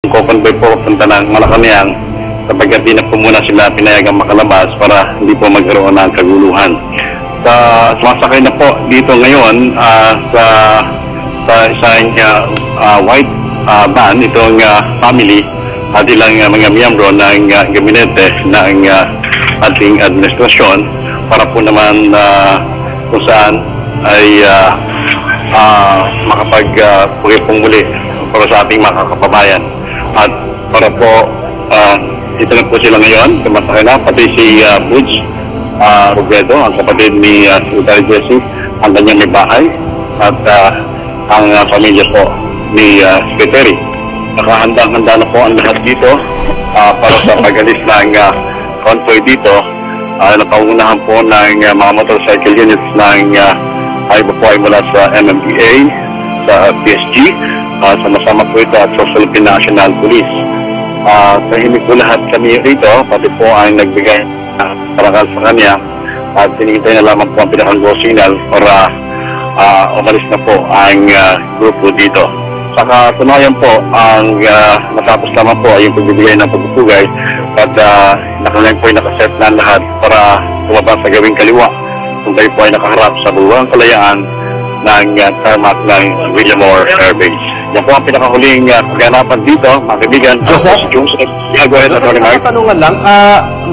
Kukonvoy po punta ng Malacanang sapagkat di na po muna sila pinayagang makalabas para hindi po magkaroon ng kaguluhan. Sumasakay na po dito ngayon sa isang white van itong family at ilang mga miyembro ng gabinete ng ating administrasyon para po naman kung saan ay makapag-pugipong muli para sa ating mga kababayan. At para po, dito na po sila ngayon, sumasakay na, pati si Butch Robredo, ang kapatid ni Secretary Jessie, ang kanyang may bahay, at ang pamilya po ni Secretary. Nakahanda-handa na po ang lahat dito para sa pag-alis ng convoy dito. Napangunahan po ng mga motorcycle units ng iba po ay mula sa MMDA, sa PSG, sama-sama po ito at sa Philippine National Police. Tahimik po lahat kami rito, pati po ang nagbigay parakal sa kanya at tinihintay na lamang po ang pinakang signal para umalis na po ang grupo dito. Sa katunayan po, ang matapos lamang po ay yung pagbibigay ng pagpupugay at nakalayan po ay nakaset na lahat para tumabas sa gawing kaliwa kung tayo po ay nakaharap sa buwang kalayaan ng tarmac ng Villamor Air Base. Yan po ang pinakahuling kaganapan dito, mga kaibigan. Joseph? Katanungan lang,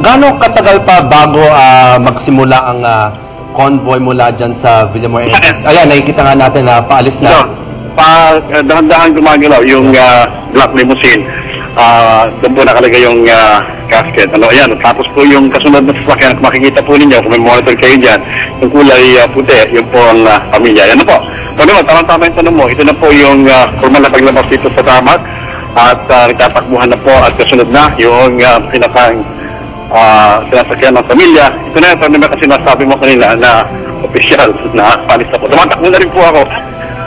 gano'ng katagal pa bago magsimula ang convoy mula dyan sa Villamor Air Base? Ayan, nakikita nga natin na paalis na. Dahan-dahan gumagalaw yung black limousine. Doon po nakalagay yung casket. Ayan, tapos po yung kasunod na sasakyan, makikita po ninyo kung may monitor kayo dyan, yung kulay puti, yun po ang pamilya. Yan na po. So naman, tama-tama yung tanong mo. Ito na po yung formal na paglabas dito sa tarmac at nagtatakbuhan na po at kasunod na yung pinakang sinasakyan ng pamilya. Ito na yung kasi nasabi mo kanina na official na palis na po. Tumatakbo na rin po ako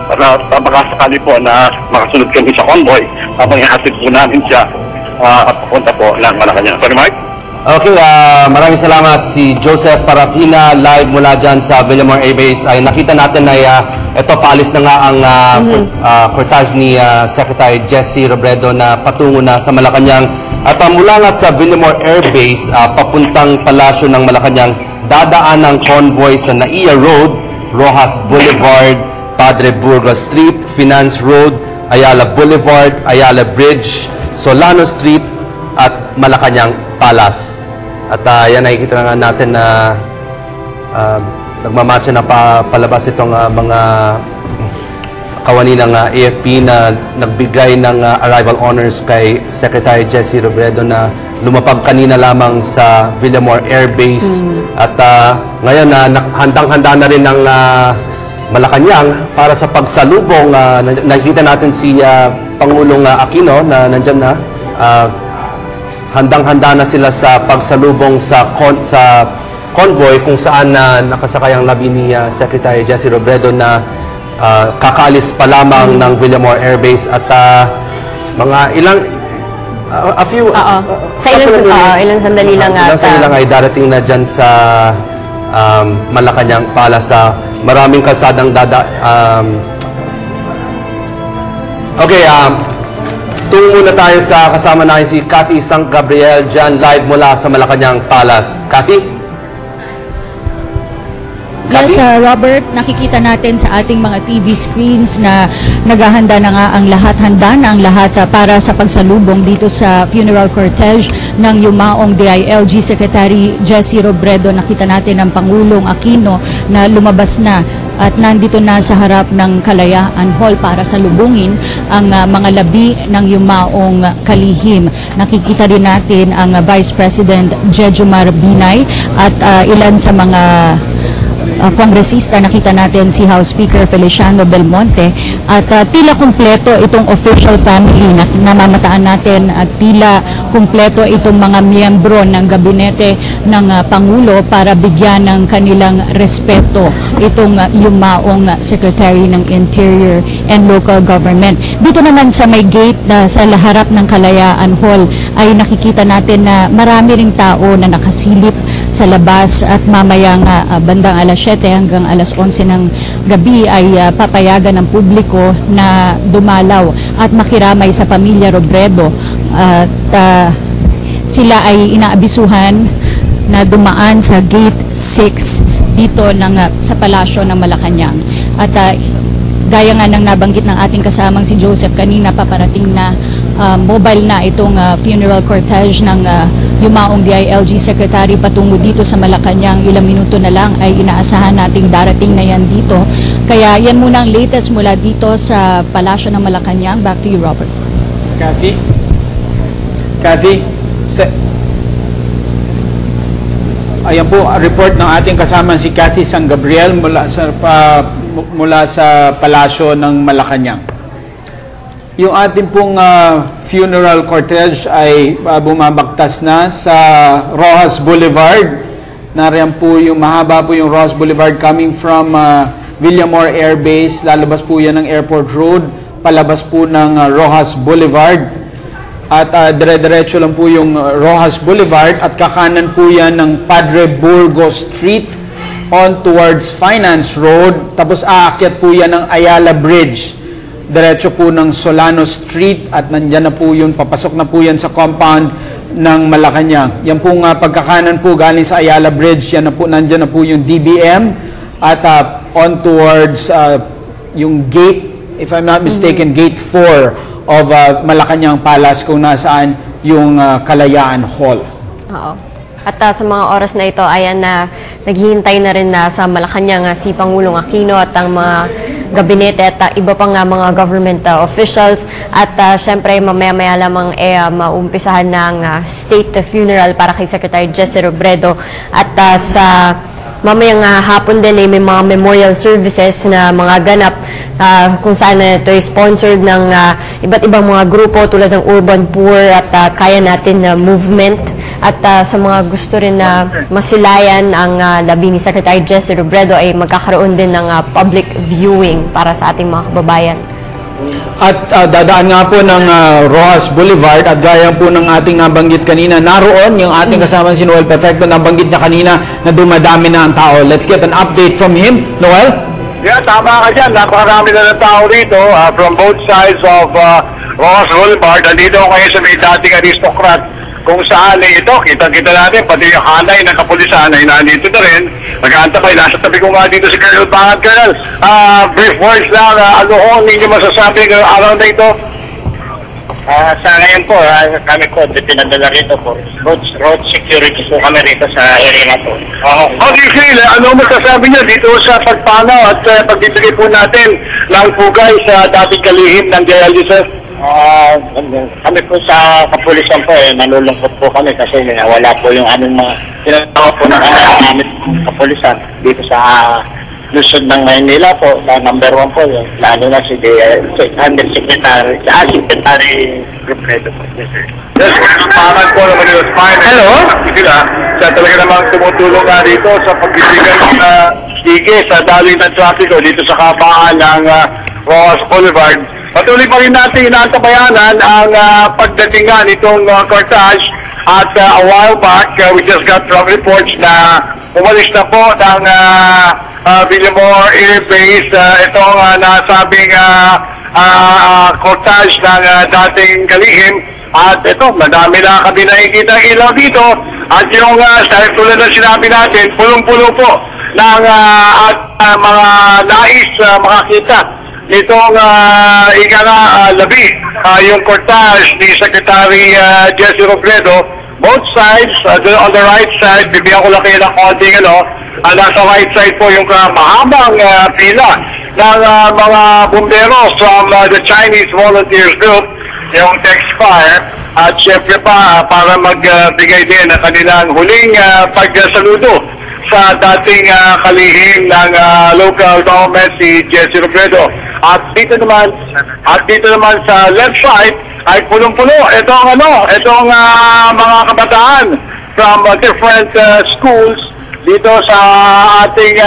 para makasakali po na makasunod kami sa convoy habang ihatid po namin siya at papunta po ng Malacanang. Sorry, Mike? Okay, maraming salamat. Si Joseph Parafina, live mula dyan sa Villamor Air Base. Ay nakita natin na ito, paalis na nga ang cortege ni Secretary Jessie Robredo na patungo na sa Malacanang. At mula nga sa Villamor Air Base, papuntang palasyo ng Malacanang, dadaan ang convoy sa Naiya Road, Rojas Boulevard, Padre Burgos Street, Finance Road, Ayala Boulevard, Ayala Bridge, Solano Street, at Malacanang Palace. At yan, nakikita nga natin na nagmamatcha na palabas itong mga kawani ng AFP na nagbigay ng arrival honors kay Secretary Jessie Robredo na lumapag kanina lamang sa Villamor Air Base. At ngayon, handang-handa na rin ng Malacanang para sa pagsalubong. Nakikita natin si Pangulong Aquino na nandyan na. Handang-handa na sila sa pagsalubong sa convoy kung saan nakasakay ang labi ni Secretary Jessie Robredo na kakaalis pa lamang ng Villamor Air Base at mga ilang sandali lang ay darating na dyan sa Malacanang Palace. Maraming kalsadang tungo muna tayo sa kasama natin si Cathy San Gabriel dyan live mula sa Malacanang Palace. Cathy? Yes, Robert, nakikita natin sa ating mga TV screens na naghahanda na nga ang lahat, handa na ang lahat para sa pagsalubong dito sa funeral cortege ng yumaong DILG Secretary Jessie Robredo. Nakita natin ang Pangulong Aquino na lumabas na at nandito na sa harap ng Kalayaan Hall para salubungin ang mga labi ng yumaong kalihim. Nakikita din natin ang Vice President Jejomar Binay at ilan sa mga kongresista. Nakita natin si House Speaker Feliciano Belmonte at tila kumpleto itong official family na namamataan natin at tila kumpleto itong mga miyembro ng gabinete ng Pangulo para bigyan ng kanilang respeto itong yumaong Secretary ng Interior and Local Government. Dito naman sa may gate sa harap ng Kalayaan Hall ay nakikita natin na marami ring tao na nakasilip sa labas at mamayang bandang alas 7 hanggang alas 11 ng gabi ay papayagan ng publiko na dumalaw at makiramay sa pamilya Robredo at sila ay inaabisuhan na dumaan sa Gate 6 dito sa Palasyo ng Malacanang. At gaya nga ng nabanggit ng ating kasamang si Joseph kanina, paparating na mobile na itong funeral cortege ng yumaong DILG Secretary patungo dito sa Malacanang. Ilang minuto na lang ay inaasahan nating darating na yan dito. Kaya yan muna ang latest mula dito sa Palasyo ng Malacanang. Back to you, Robert. Kathy? Ayan po, report ng ating kasama si Kathy San Gabriel mula sa Palasyo ng Malacanang. Yung ating pong funeral cortege ay bumabagtas na sa Rojas Boulevard. Nariyan po yung mahaba po yung Rojas Boulevard coming from Villamor Air Base. Lalabas po yan ng Airport Road, palabas po ng Rojas Boulevard. At dire-diretso lang po yung Rojas Boulevard at kakanan po yan ng Padre Burgos Street on towards Finance Road. Tapos aakyat po yan ng Ayala Bridge. Diretso po ng Solano Street at nandyan na po yun, papasok na po yan sa compound ng Malacanang. Yan po nga pagkakanan po galing sa Ayala Bridge, yan na po, nandyan na po yung DBM at on towards yung gate, if I'm not mistaken, gate 4 of Malacanang Palace kung nasaan yung Kalayaan Hall. Oo. At sa mga oras na ito, ayan na naghihintay na rin na sa Malacanang si Pangulong Aquino at ang mga gabinete at iba pang mga government officials. At syempre, mamaya-maya lamang maumpisahan ng state funeral para kay Secretary Jesse Robredo. At sa mamayang hapon din ay may mga memorial services na mga ganap kung saan ito ay sponsored ng iba't ibang mga grupo tulad ng Urban Poor at Kaya Natin Movement. At sa mga gusto rin na masilayan ang labi ni Secretary Jesse Robredo ay magkakaroon din ng public viewing para sa ating mga kababayan. At dadaan nga po ng Rojas Boulevard at gaya po ng ating nabanggit kanina, naroon yung ating kasama si Noel Perfecto, nabanggit niya kanina na dumadami na ang tao. Let's get an update from him. Noel? Yeah, tama ka dyan. Napakarami na ng tao rito from both sides of Rojas Boulevard. Nandito kayo sa may dating aristocrat kung saan ito, kita-kita natin, pati yung hanay ng kapulisan ay nandito na rin. Nag-aantabay, nasa tabi ko nga dito si Colonel Bangat. Colonel, brief words lang, ano ho ninyo masasabi ngayong araw na ito? Sa ngayon po, kami po pinadala rito po. Road security po kami rito sa area na po. How do you feel? Ano masasabi niyo dito sa pagpanaw at pagbibigay po natin ng pugay sa dating kalihim ng DILG, sir? Kami po sa kapulisan po, nalulungkot po kami kasi wala po yung aming mga tinatawag po ng aming kapulisan dito sa Luzon ng Maynila po, na number 1 po yun. Lalo na si Secretary Robredo po. Yes, pangalan po naman yung spine. Hello? Siya talaga namang tumutulong nga dito sa pagbibigay ng higit sa daloy ng traffico dito sa kabaan ng Rojas Boulevard. Patuloy pa rin natin inaantabayanan ang pagdating nga nitong cortege at a while back, we just got from reports na umalis na po ng Villamor Air Base itong nasabing cortege ng dating kalihim. At ito, madami na kami nakikita ng ilaw dito. At yung tulad ng sinabi natin, pulong-pulo po ng mga nais makakita nitong labi, yung cortege ni Secretary Jesse Robredo. Both sides, on the right side, bibigyan ko lang kayo ng konting nasa right side po yung mahabang pila ng mga bumbero from the Chinese Volunteers Group, yung Texfire, at syempre pa para magbigay din ng kanilang huling pagsaludo sa dating kalihim ng local government si Jesse Robredo. At dito naman sa left side ay pulong-pulo. Itong mga kabataan from different schools dito sa ating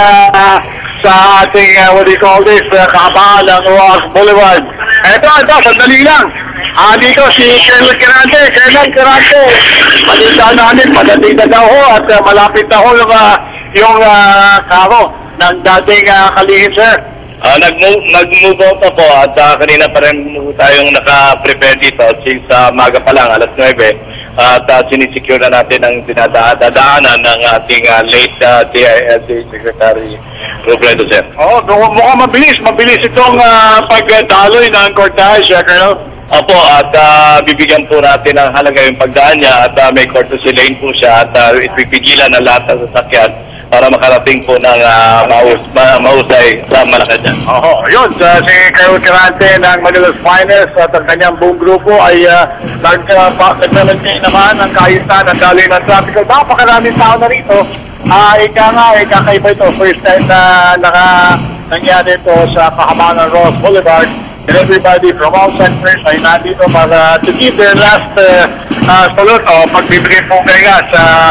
what do you call this, kahabaan ng Rojas Boulevard. Ito, sandali lang. Dito si Colonel Quirante. Colonel Quirante, balita namin, padating na daw ho at malapit na ho yung karo ng dating kalihim, sir. Nag-move out na po at kanina pa rin tayong naka-prepare dito since maga pa lang, alas 9. At sinisecure na natin ang dinadaanan ng ating late DILG Secretary Robredo, sir. Mukhang mabilis itong pagdaloy ng cortege, Colonel. Opo, at bibigyan po natin ng halaga yung pagdaan niya at may courtesy lane po siya at ipipigilan ang lahat ng sasakyan para makarating po ng mahusay sa Malacanang. Yun, si Colonel Quirante ng Manila's Finest at ang kanyang buong grupo ay nag-maintain naman ang kaayusan at daloy ng trapiko. Napakaraming tao na rito. Kakaiba ito. First time na nangyari ito sa kahabaan ng Ross Boulevard. And everybody from all sectors ay nandito para to give their last salute o pagbibigay po kaya sa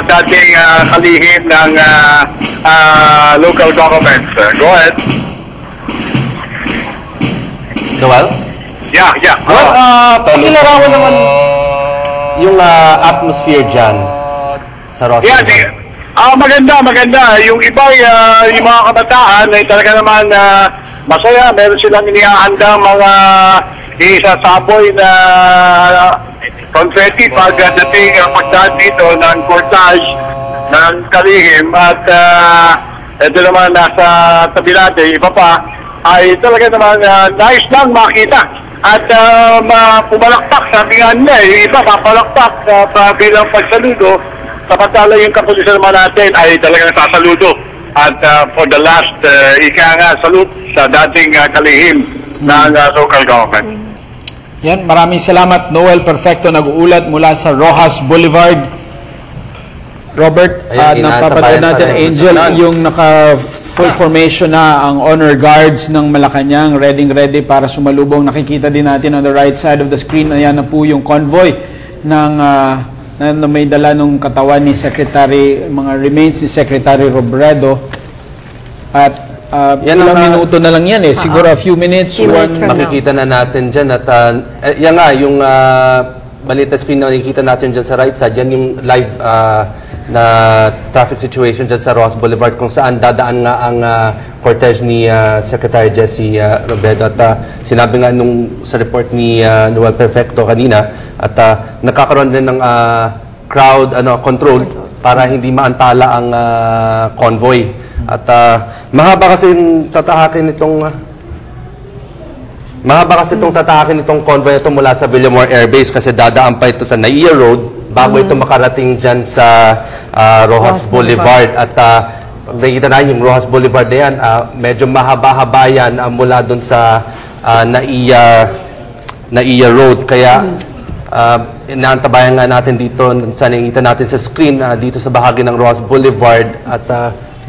dating kalihim ng local governments. Go ahead. Noel? Yeah. Well, pakilarawan naman yung atmosphere dyan sa Ross Boulevard. Maganda. Yung iba, yung mga kabataan ay talaga naman masaya. Meron silang inihahanda mga isasaboy na confetti pagdating pagdaan dito ng cortege ng kalihim. At ito naman nasa tabi natin, iba pa, ay talaga naman nice lang makita. At pumalakpak, sabi nga nila, yung iba papalakpak bilang pagsaludo. Samantala yung kapulisan naman natin ay talagang sasaludo. At for the last, salute sa dating kalihim ng local government. Yan, maraming salamat. Noel Perfecto nag-uulat mula sa Rojas Boulevard. Robert, napapanood natin, Angel, yung naka-full formation na ang honor guards ng Malacanang, ready para sumalubong. Nakikita din natin on the right side of the screen, ayan na po yung convoy ng na may dala nung katawan ni Secretary, mga remains ni Secretary Robredo. At ilang minuto na lang yan siguro a few minutes. Makikita na natin dyan at yan nga, yung balita screen na nakikita natin dyan sa right side, yan yung live na traffic situation dyan sa Ross Boulevard kung saan dadaan nga ang cortege ni Secretary Jessie Robredo. At sinabi nga nung sa report ni Noel Perfecto kanina at nagkakaroon din ng crowd control para hindi maantala ang convoy. At mahaba kasi tatahakin itong convoy ito mula sa Villamor Air Base kasi dadaan pa ito sa Naiya Road bago ito makarating dyan sa Rojas Boulevard. At pag nakikita na yung Rojas Boulevard na yan, medyo mahaba-haba yan mula dun sa Naiya Road. Kaya inaantabayan nga natin dito, sa nakikita natin sa screen, dito sa bahagi ng Rojas Boulevard. At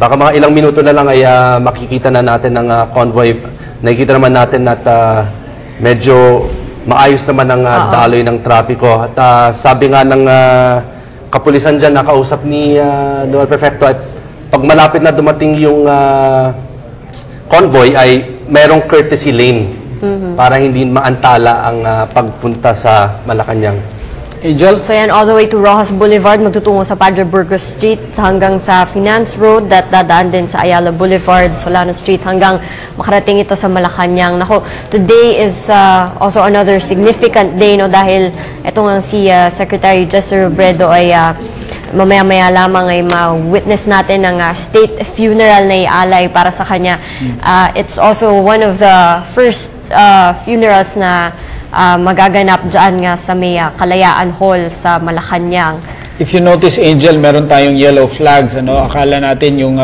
baka mga ilang minuto na lang ay makikita na natin ang convoy. Nakikita naman natin at medyo maayos naman ang daloy ng trapiko. At sabi nga ng kapulisan dyan, nakausap ni Noel Perfecto, at pag malapit na dumating yung convoy ay merong courtesy lane para hindi maantala ang pagpunta sa Malacanang. Angel? So yan, all the way to Rojas Boulevard, magtutungo sa Padre Burgos Street hanggang sa Finance Road, that dadaan din sa Ayala Boulevard, Solano Street, hanggang makarating ito sa Malacanang. Nako, today is also another significant day, no, dahil ito nga si Secretary Jessie Robredo ay mamaya-maya lamang ay ma-witness natin ang state funeral na ialay para sa kanya. It's also one of the first funerals na magaganap dyan nga sa may Kalayaan Hall sa Malacanang. If you notice, Angel, meron tayong yellow flags. Akala natin yung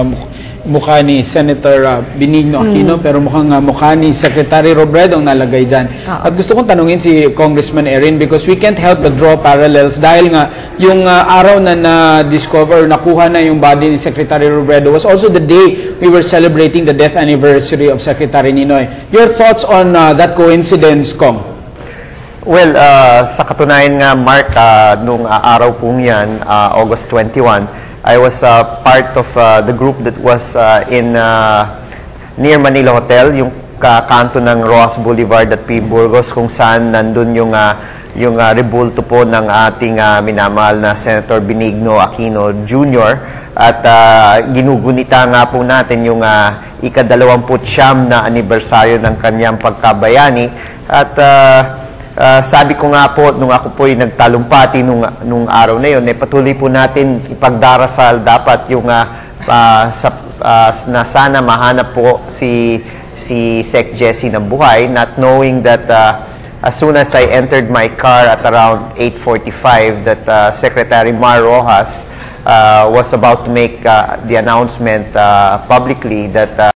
mukha ni Senator Benigno Aquino, pero mukhang mukha ni Secretary Robredo ang nalagay dyan. At gusto kong tanungin si Congressman Erin because we can't help but draw parallels dahil nga yung araw na na-discover, nakuha na yung body ni Secretary Robredo was also the day we were celebrating the death anniversary of Secretary Ninoy. Your thoughts on that coincidence, Kong? Well, sa katunayan nga, Mark, nung araw pong yan, August 21, I was part of the group that was in near Manila Hotel, yung kakanto ng Ross Boulevard at P. Burgos, kung saan nandun yung rebulto po ng ating minamahal na Senator Benigno Aquino Jr. At ginugunita nga po natin yung ika-29 na anibersaryo ng kanyang pagkabayani. At sabi ko nga po, nung ako po ay nagtalumpati nung araw na yun, patuloy po natin ipagdarasal dapat yung na sana mahanap po si Sec Jessie na buhay, not knowing that as soon as I entered my car at around 8:45 that Secretary Mar Rojas was about to make the announcement publicly that